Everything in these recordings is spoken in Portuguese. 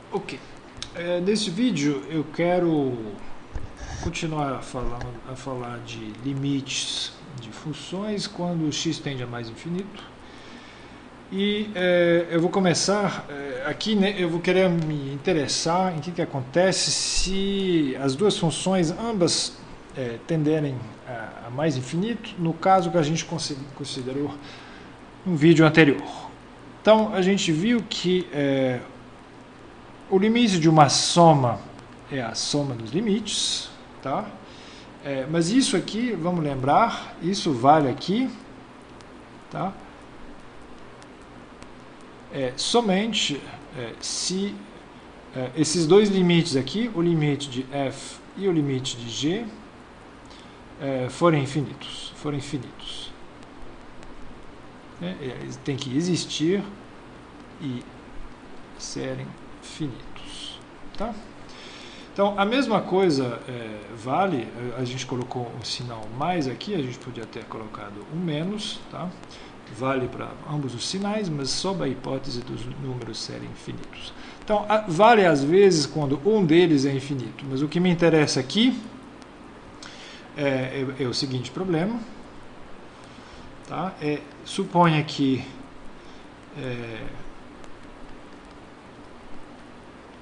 Ok, nesse vídeo eu quero continuar a falar de limites de funções quando o x tende a mais infinito. E eu vou começar aqui, né, eu vou querer me interessar em que acontece se as duas funções ambas tenderem a mais infinito, no caso que a gente considerou no vídeo anterior. Então a gente viu que o limite de uma soma é a soma dos limites, tá? Mas isso aqui, vamos lembrar, isso vale aqui, tá? Somente se esses dois limites aqui, o limite de f e o limite de g, forem infinitos. Eles têm que existir e serem finitos, tá? Então a mesma coisa vale, a gente colocou um sinal mais aqui, a gente podia ter colocado um menos, tá? Vale para ambos os sinais, mas sob a hipótese dos números serem infinitos. Então vale às vezes quando um deles é infinito, mas o que me interessa aqui é o seguinte problema, tá? Suponha que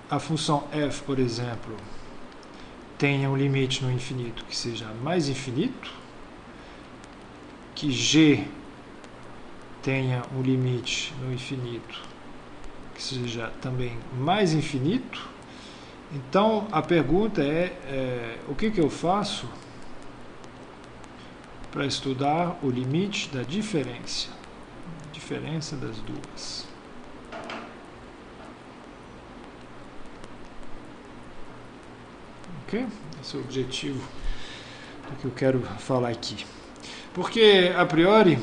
a função f, por exemplo, tenha um limite no infinito que seja mais infinito, que g tenha um limite no infinito que seja também mais infinito. Então a pergunta o que eu faço para estudar o limite da diferença das duas. Ok? Esse é o objetivo do que eu quero falar aqui. Porque, a priori,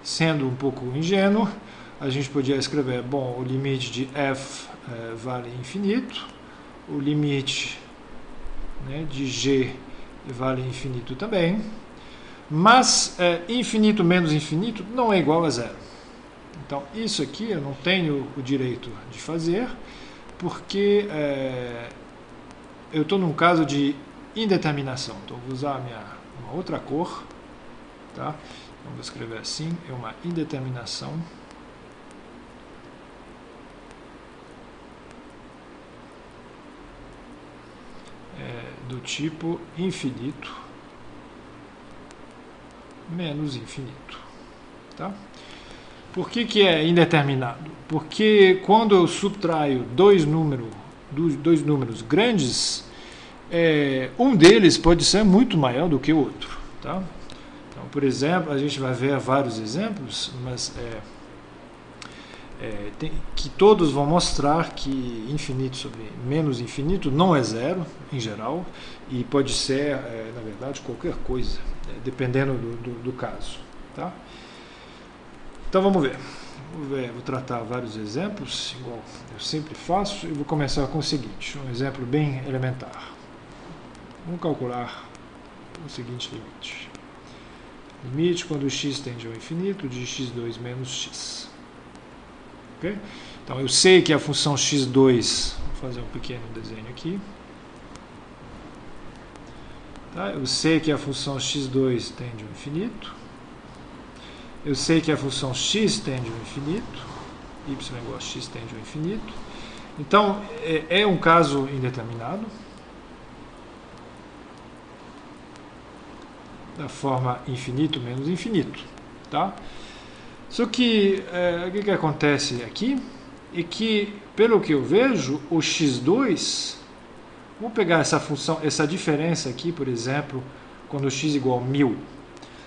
sendo um pouco ingênuo, a gente podia escrever, bom, o limite de f vale infinito, o limite, né, de g vale infinito também, mas infinito menos infinito não é igual a zero. Então, isso aqui eu não tenho o direito de fazer, porque eu estou num caso de indeterminação. Então, vou usar uma outra cor, tá? Então, vou escrever assim, é uma indeterminação do tipo infinito menos infinito, tá? Por que é indeterminado? Porque quando eu subtraio dois números grandes, um deles pode ser muito maior do que o outro, tá? Então, por exemplo, a gente vai ver vários exemplos, mas que todos vão mostrar que infinito sobre menos infinito não é zero, em geral, e pode ser, na verdade, qualquer coisa, dependendo do caso, tá? Então vamos ver. Vou tratar vários exemplos, igual eu sempre faço, e vou começar com o seguinte, um exemplo bem elementar. Vamos calcular o seguinte limite. Limite quando x tende ao infinito de x2 menos x. Okay? Então eu sei que a função x2, vou fazer um pequeno desenho aqui. Tá? Eu sei que a função x2 tende ao infinito. Eu sei que a função x tende ao infinito. Y igual a x tende ao infinito. Então é um caso indeterminado. Da forma infinito menos infinito, tá? Só que o que acontece aqui é que, pelo que eu vejo, o x2, vamos pegar essa função, essa diferença aqui, por exemplo, quando x igual a 1000.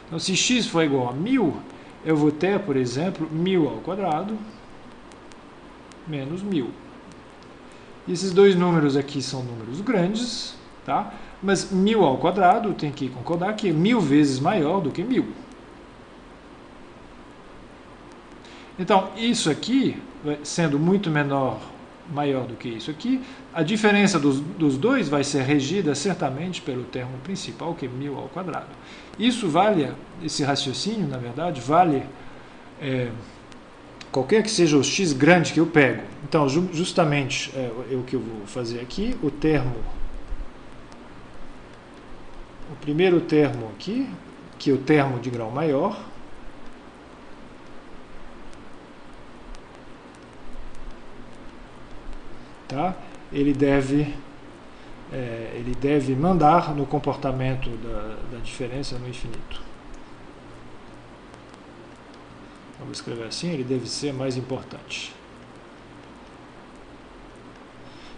Então, se x for igual a 1000, eu vou ter, por exemplo, 1000 ao quadrado menos 1000. E esses dois números aqui são números grandes, tá? Mas 1000 ao quadrado, tem que concordar que é 1000 vezes maior do que 1000. Então, isso aqui, sendo muito maior do que isso aqui, a diferença dos dois vai ser regida certamente pelo termo principal, que é 1000 ao quadrado. Isso vale, esse raciocínio, na verdade, vale qualquer que seja o x grande que eu pego. Então, justamente o que eu vou fazer aqui, o primeiro termo aqui, que é o termo de grau maior, tá? Ele deve mandar no comportamento da diferença no infinito. Vamos escrever assim, ele deve ser mais importante.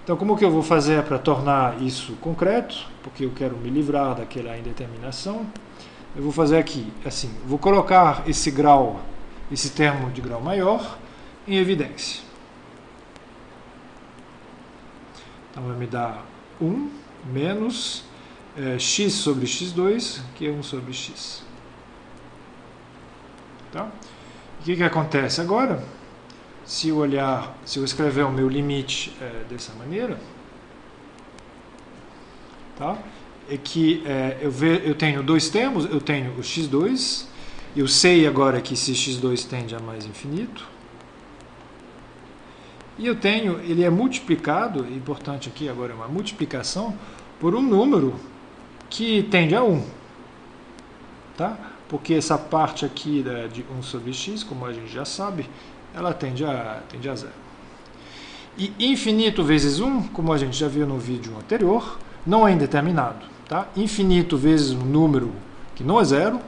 Então, como que eu vou fazer para tornar isso concreto? Porque eu quero me livrar daquela indeterminação. Eu vou fazer aqui, assim, vou colocar esse termo de grau maior em evidência. Então, vai me dar 1 menos x sobre x2, que é 1 sobre x. Tá? O que acontece agora? Se eu escrever o meu limite dessa maneira, tá? É que eu tenho dois termos, eu tenho o x2, eu sei agora que esse x2 tende a mais infinito, e eu tenho, ele é multiplicado, importante aqui agora é uma multiplicação, por um número que tende a 1. Tá? Porque essa parte aqui de 1 sobre x, como a gente já sabe, ela tende a 0. E infinito vezes 1, como a gente já viu no vídeo anterior, não é indeterminado. Tá? Infinito vezes um número que não é 0,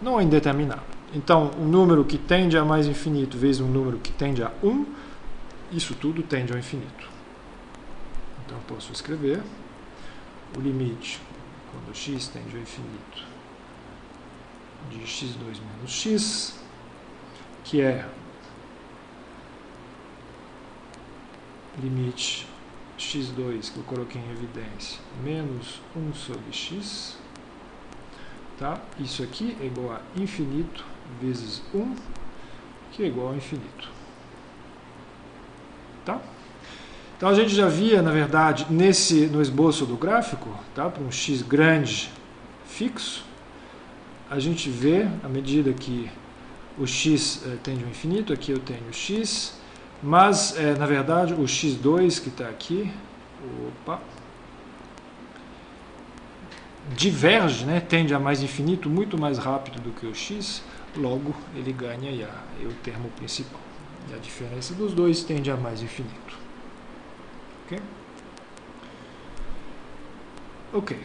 não é indeterminado. Então, um número que tende a mais infinito vezes um número que tende a 1, isso tudo tende ao infinito. Então, posso escrever o limite, quando x tende ao infinito, de x2 menos x, que é limite x2, que eu coloquei em evidência, menos 1 sobre x. Tá? Isso aqui é igual a infinito vezes 1, que é igual a infinito. Tá? Então a gente já via, na verdade, no esboço do gráfico, tá? Para um x grande fixo, a gente vê, à medida que o x tende ao infinito, aqui eu tenho x, mas, na verdade, o x2 que está aqui, diverge, né, tende a mais infinito muito mais rápido do que o x, logo ele ganha o termo principal. E a diferença dos dois tende a mais infinito. Ok? Ok.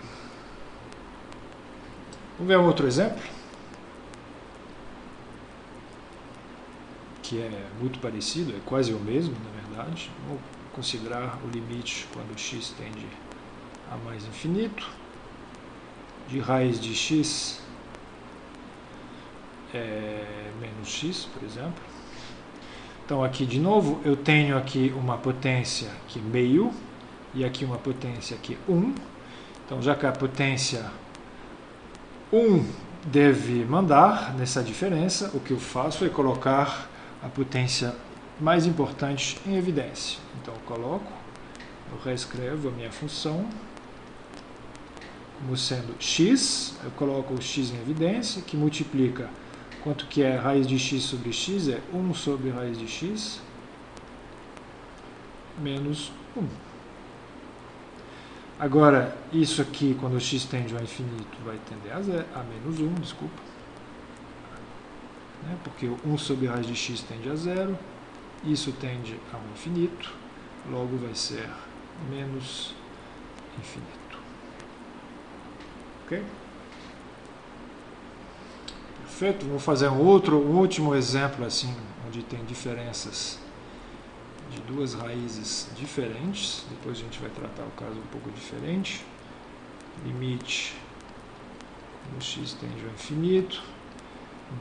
Vamos ver um outro exemplo, que é muito parecido, é quase o mesmo, na verdade. Vamos considerar o limite quando x tende a mais infinito, de raiz de x menos x, por exemplo. Então, aqui de novo, eu tenho aqui uma potência que é meio, e aqui uma potência que é 1. Então, já que a potência 1 deve mandar nessa diferença, o que eu faço é colocar a potência mais importante em evidência. Então, eu reescrevo a minha função como sendo x, eu coloco o x em evidência, que multiplica quanto que é raiz de x sobre x, é 1 sobre raiz de x, menos 1. Agora, isso aqui, quando o x tende ao infinito, vai tender a menos 1, desculpa. Porque o 1 sobre raiz de x tende a 0, isso tende a um infinito, logo vai ser menos infinito. Ok? Perfeito? Vou fazer um último exemplo assim, onde tem diferenças de duas raízes diferentes. Depois a gente vai tratar o caso um pouco diferente. Limite no x tende ao infinito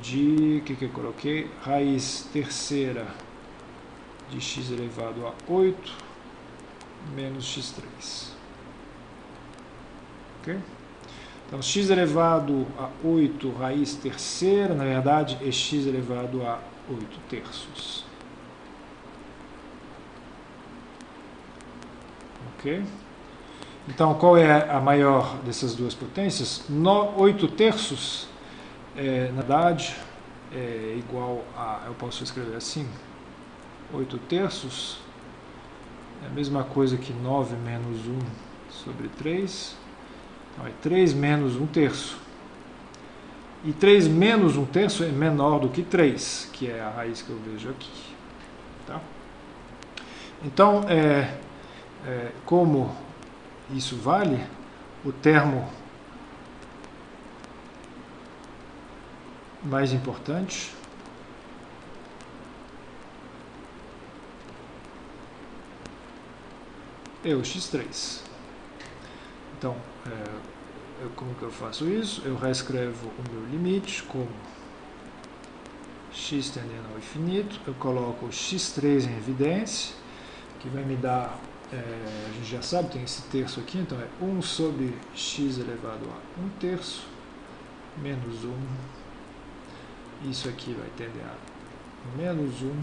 de, que eu coloquei? Raiz terceira de x elevado a 8 menos x3. Ok? Então, x elevado a 8 raiz terceira, na verdade, é x elevado a 8 terços. Ok? Então, qual é a maior dessas duas potências? 8 terços, na verdade, é igual a, eu posso escrever assim, 8 terços, é a mesma coisa que 9 menos 1 sobre 3, então é 3 menos 1 terço. E 3 menos 1 terço é menor do que 3, que é a raiz que eu vejo aqui. Tá? Então, como isso vale, o termo mais importante é o x3. Então, como que eu faço isso? Eu reescrevo o meu limite como x tendendo ao infinito, eu coloco o x3 em evidência, que vai me dar, a gente já sabe, tem esse terço aqui, então é 1 sobre x elevado a 1 terço, menos 1, isso aqui vai tender a menos 1,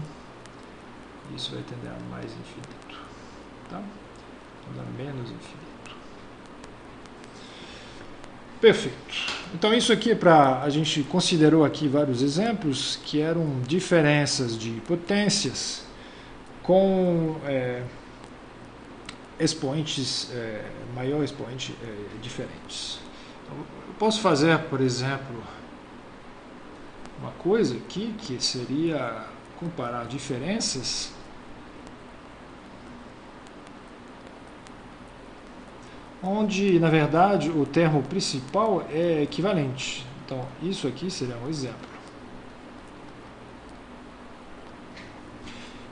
isso vai tender a mais infinito, tá? Então dá menos infinito. Perfeito. Então isso aqui a gente considerou aqui vários exemplos que eram diferenças de potências com expoentes, maior expoente diferentes. Então, eu posso fazer, por exemplo, uma coisa aqui que seria comparar diferenças onde, na verdade, o termo principal é equivalente. Então, isso aqui seria um exemplo.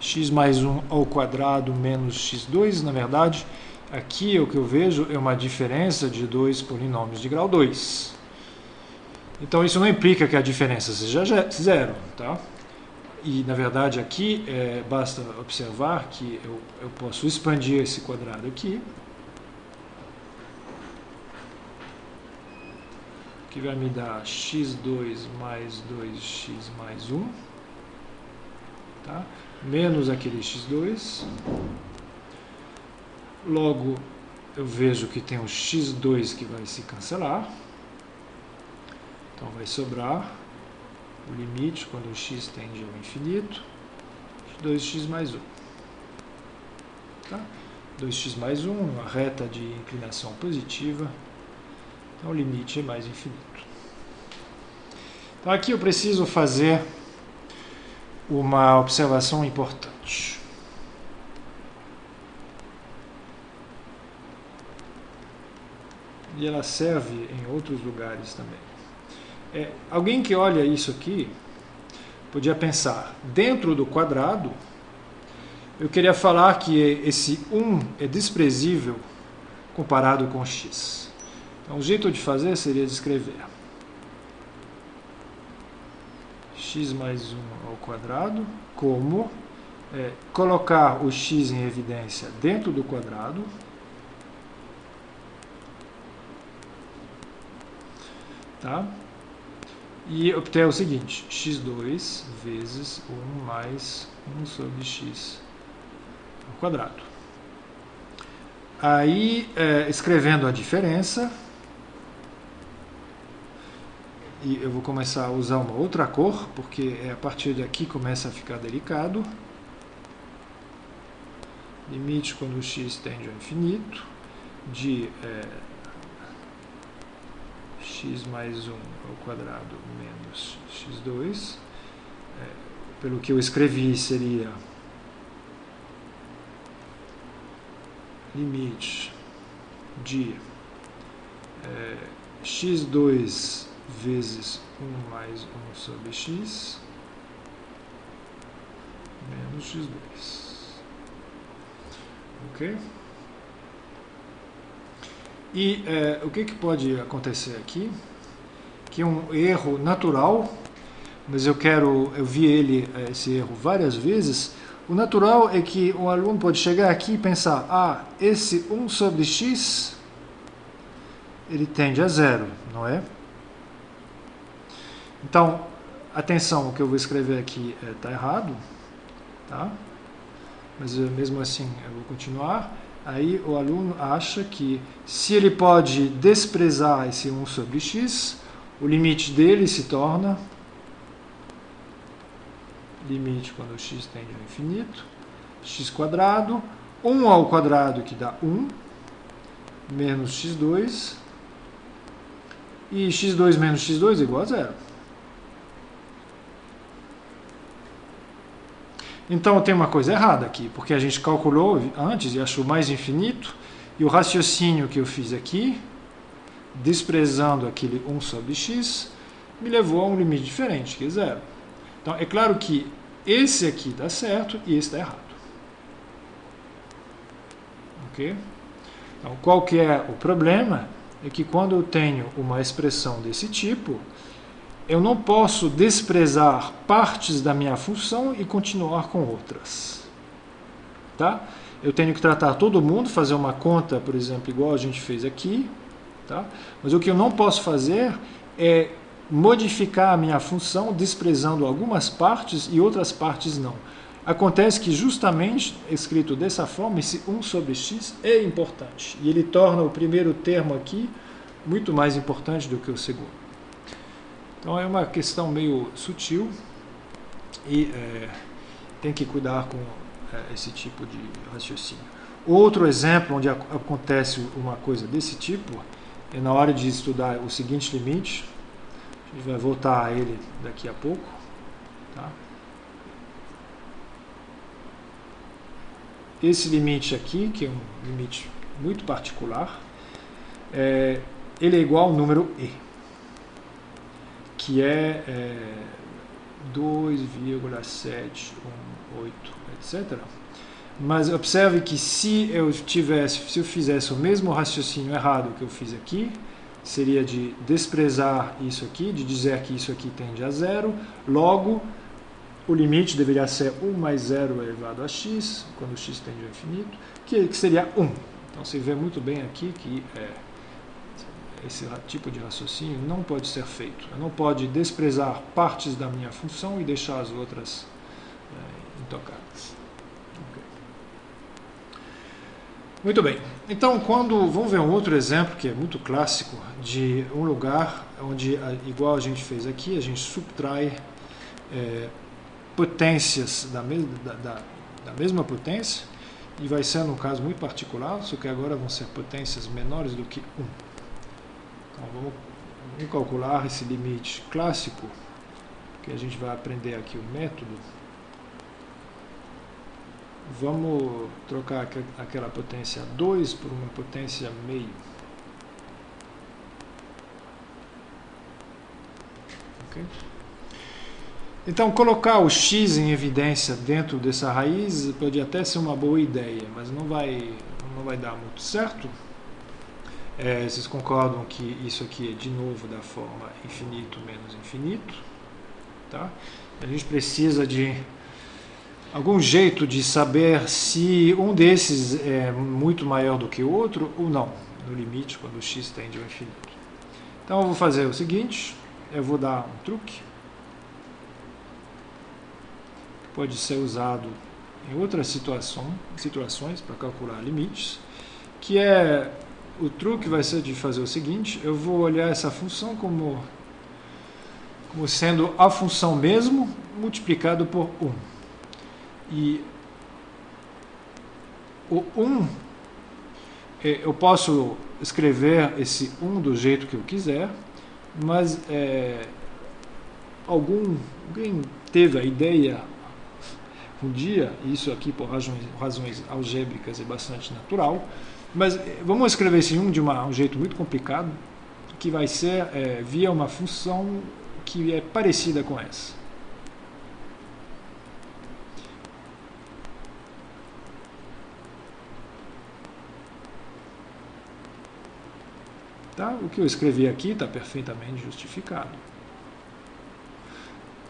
X mais 1 ao quadrado menos x2, na verdade, aqui o que eu vejo é uma diferença de dois polinômios de grau 2. Então, isso não implica que a diferença seja zero, tá? E, na verdade, aqui basta observar que eu posso expandir esse quadrado aqui, que vai me dar x2 mais 2x mais 1, tá? Menos aquele x2. Logo, eu vejo que tem o x2 que vai se cancelar. Então, vai sobrar o limite quando o x tende ao infinito, 2x mais 1. Tá? 2x mais 1, uma reta de inclinação positiva. Então, o limite é mais infinito. Então, aqui eu preciso fazer uma observação importante. E ela serve em outros lugares também. Alguém que olha isso aqui podia pensar, dentro do quadrado, eu queria falar que esse 1 é desprezível comparado com x. Então, o jeito de fazer seria de escrever x mais 1 ao quadrado como colocar o x em evidência dentro do quadrado, tá? E obter o seguinte, x2 vezes 1 mais 1 sobre x ao quadrado. Aí, escrevendo a diferença, e eu vou começar a usar uma outra cor, porque a partir daqui começa a ficar delicado. Limite quando o x tende ao infinito, de x mais 1 ao quadrado menos x2. Pelo que eu escrevi, seria limite de x2 vezes 1 mais 1 sobre x menos x2. Ok? E o que pode acontecer aqui? Que é um erro natural, mas eu vi esse erro várias vezes. O natural é que o aluno pode chegar aqui e pensar, esse 1 sobre x, ele tende a zero, não é? Então, atenção, o que eu vou escrever aqui está errado, tá? Mas mesmo assim eu vou continuar. Aí o aluno acha que se ele pode desprezar esse 1 sobre x, o limite dele se torna limite quando x tende ao infinito, x quadrado, 1 ao quadrado que dá 1, menos x2, e x2 menos x2 igual a 0. Então tem uma coisa errada aqui, porque a gente calculou antes e achou mais infinito, e o raciocínio que eu fiz aqui, desprezando aquele 1 sobre x, me levou a um limite diferente, que é 0. Então é claro que esse aqui está certo e esse está errado. Ok? Então qual que é o problema? É que quando eu tenho uma expressão desse tipo, eu não posso desprezar partes da minha função e continuar com outras. Tá? Eu tenho que tratar todo mundo, fazer uma conta, por exemplo, igual a gente fez aqui. Tá? Mas o que eu não posso fazer é modificar a minha função desprezando algumas partes e outras partes não. Acontece que justamente escrito dessa forma, esse 1 sobre x é importante. E ele torna o primeiro termo aqui muito mais importante do que o segundo. Então é uma questão meio sutil e tem que cuidar com esse tipo de raciocínio. Outro exemplo onde acontece uma coisa desse tipo é na hora de estudar o seguinte limite. A gente vai voltar a ele daqui a pouco. Tá? Esse limite aqui, que é um limite muito particular, ele é igual ao número e, que é 2,718, etc. Mas observe que se eu fizesse o mesmo raciocínio errado que eu fiz aqui, seria de desprezar isso aqui, de dizer que isso aqui tende a 0, logo o limite deveria ser 1 mais 0 elevado a x, quando x tende ao infinito, que seria 1. Então você vê muito bem aqui que esse tipo de raciocínio não pode ser feito. Eu não posso desprezar partes da minha função e deixar as outras intocadas. Okay. Muito bem. Então, vamos ver um outro exemplo que é muito clássico de um lugar onde, igual a gente fez aqui, a gente subtrai potências da mesma potência, e vai ser num caso muito particular, só que agora vão ser potências menores do que 1. Então vamos calcular esse limite clássico, que a gente vai aprender aqui o método. Vamos trocar aquela potência 2 por uma potência meio. Okay? Então, colocar o x em evidência dentro dessa raiz pode até ser uma boa ideia, mas não vai dar muito certo. Vocês concordam que isso aqui é de novo da forma infinito menos infinito? Tá? A gente precisa de algum jeito de saber se um desses é muito maior do que o outro ou não, no limite, quando o x tende ao infinito. Então eu vou fazer o seguinte, eu vou dar um truque, que pode ser usado em outras situações para calcular limites, que o truque vai ser de fazer o seguinte, eu vou olhar essa função como sendo a função mesmo multiplicado por 1. E o 1, eu posso escrever esse 1 do jeito que eu quiser, mas alguém teve a ideia um dia, e isso aqui por razões algébricas é bastante natural, mas vamos escrever esse 1 de um jeito muito complicado, que vai ser via uma função que é parecida com essa. Tá? O que eu escrevi aqui está perfeitamente justificado.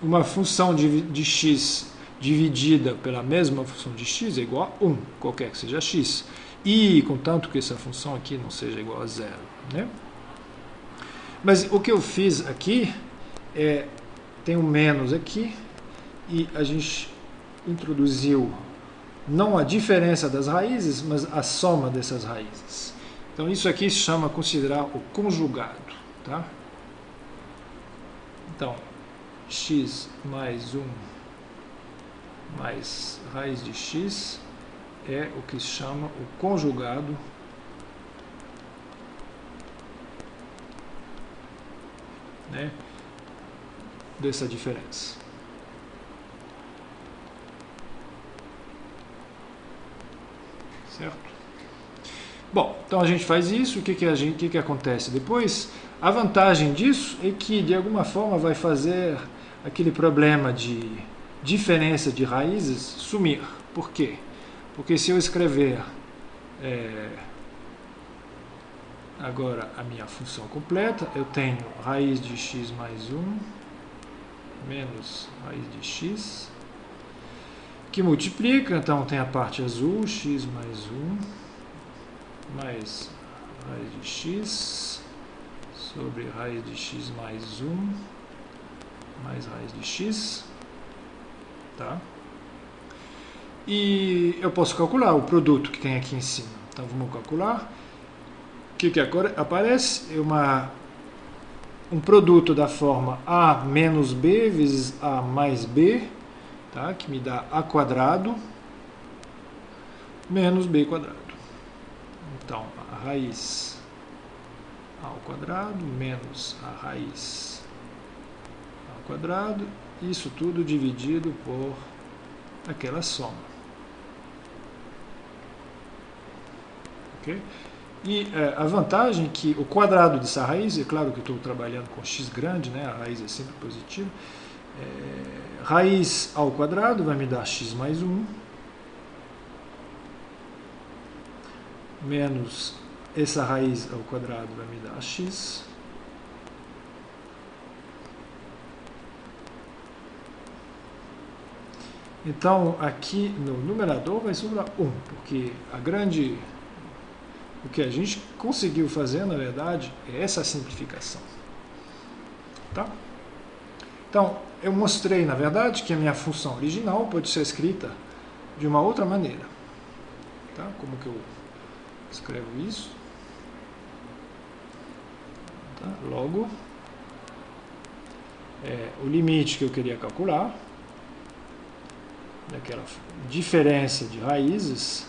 Uma função de x dividida pela mesma função de x é igual a 1, qualquer que seja x. E, contanto que essa função aqui não seja igual a 0. Né? Mas o que eu fiz aqui tem um menos aqui, e a gente introduziu não a diferença das raízes, mas a soma dessas raízes. Então isso aqui se chama considerar o conjugado. Tá? Então, x mais 1 mais raiz de x é o que se chama o conjugado dessa diferença. Certo? Bom, então a gente faz isso, o que acontece depois? A vantagem disso é que, de alguma forma, vai fazer aquele problema de diferença de raízes sumir. Por quê? Porque se eu escrever agora a minha função completa, eu tenho raiz de x mais 1 menos raiz de x, que multiplica, então tem a parte azul, x mais 1, mais raiz de x, sobre raiz de x mais 1, mais raiz de x, tá? E eu posso calcular o produto que tem aqui em cima. Então vamos calcular. O que agora aparece? Um produto da forma a menos b vezes a mais b, tá? Que me dá a quadrado menos b quadrado. Então, a raiz ao quadrado menos a raiz ao quadrado, isso tudo dividido por aquela soma. Ok? E a vantagem é que o quadrado dessa raiz, é claro que eu estou trabalhando com x grande, né? A raiz é sempre positiva, raiz ao quadrado vai me dar x mais 1, menos essa raiz ao quadrado vai me dar x, então aqui no numerador vai sobrar 1, porque o que a gente conseguiu fazer, na verdade, é essa simplificação. Tá? Então, eu mostrei, na verdade, que a minha função original pode ser escrita de uma outra maneira. Tá? Como que eu escrevo isso? Tá? Logo, o limite que eu queria calcular, daquela diferença de raízes,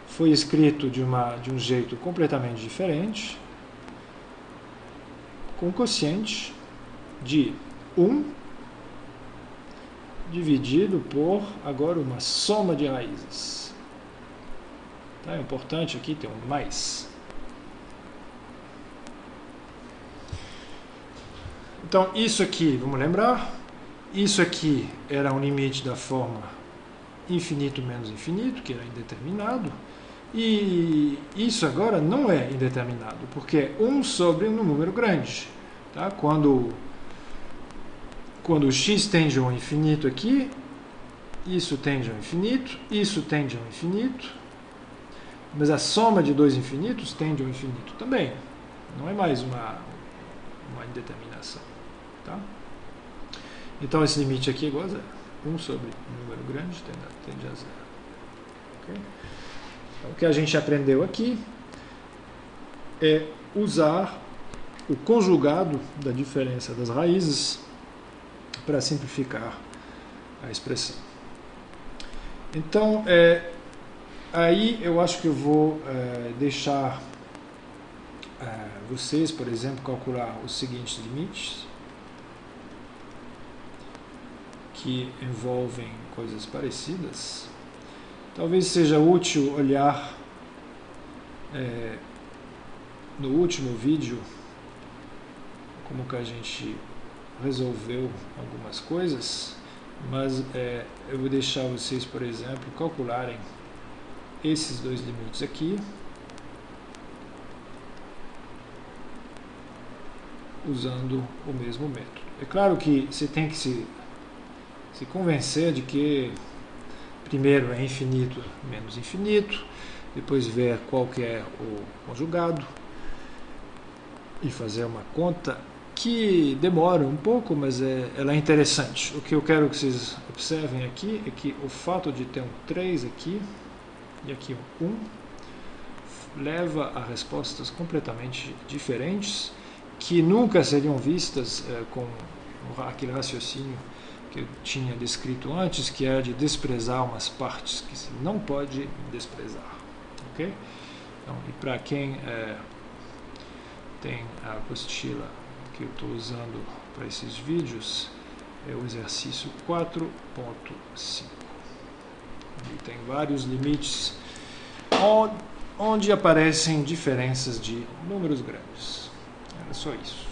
foi escrito de um jeito completamente diferente, com quociente de 1 dividido por, agora, uma soma de raízes. Tá? É importante aqui ter um mais. Então, isso aqui, vamos lembrar, isso aqui era um limite da forma infinito menos infinito, que era indeterminado, e isso agora não é indeterminado, porque é 1 sobre um número grande. Tá? Quando o x tende ao infinito aqui, isso tende ao infinito, isso tende ao infinito, mas a soma de dois infinitos tende ao infinito também. Não é mais uma indeterminação. Tá? Então esse limite aqui é igual a zero. 1 sobre um número grande tende a zero. Okay? Então, o que a gente aprendeu aqui é usar o conjugado da diferença das raízes para simplificar a expressão. Então, aí eu acho que eu vou deixar vocês, por exemplo, calcular os seguintes limites, que envolvem coisas parecidas. Talvez seja útil olhar no último vídeo como que a gente resolveu algumas coisas, mas eu vou deixar vocês, por exemplo, calcularem esses dois limites aqui, usando o mesmo método. É claro que você tem que se convencer de que primeiro é infinito menos infinito, depois ver qual que é o conjugado e fazer uma conta que demora um pouco, mas ela é interessante. O que eu quero que vocês observem aqui é que o fato de ter um 3 aqui e aqui um 1 leva a respostas completamente diferentes, que nunca seriam vistas com aquele raciocínio que eu tinha descrito antes, que é de desprezar umas partes que se não pode desprezar. Ok? Então, e para quem tem a apostila que eu estou usando para esses vídeos, é o exercício 4.5. E tem vários limites onde aparecem diferenças de números grandes. Era só isso.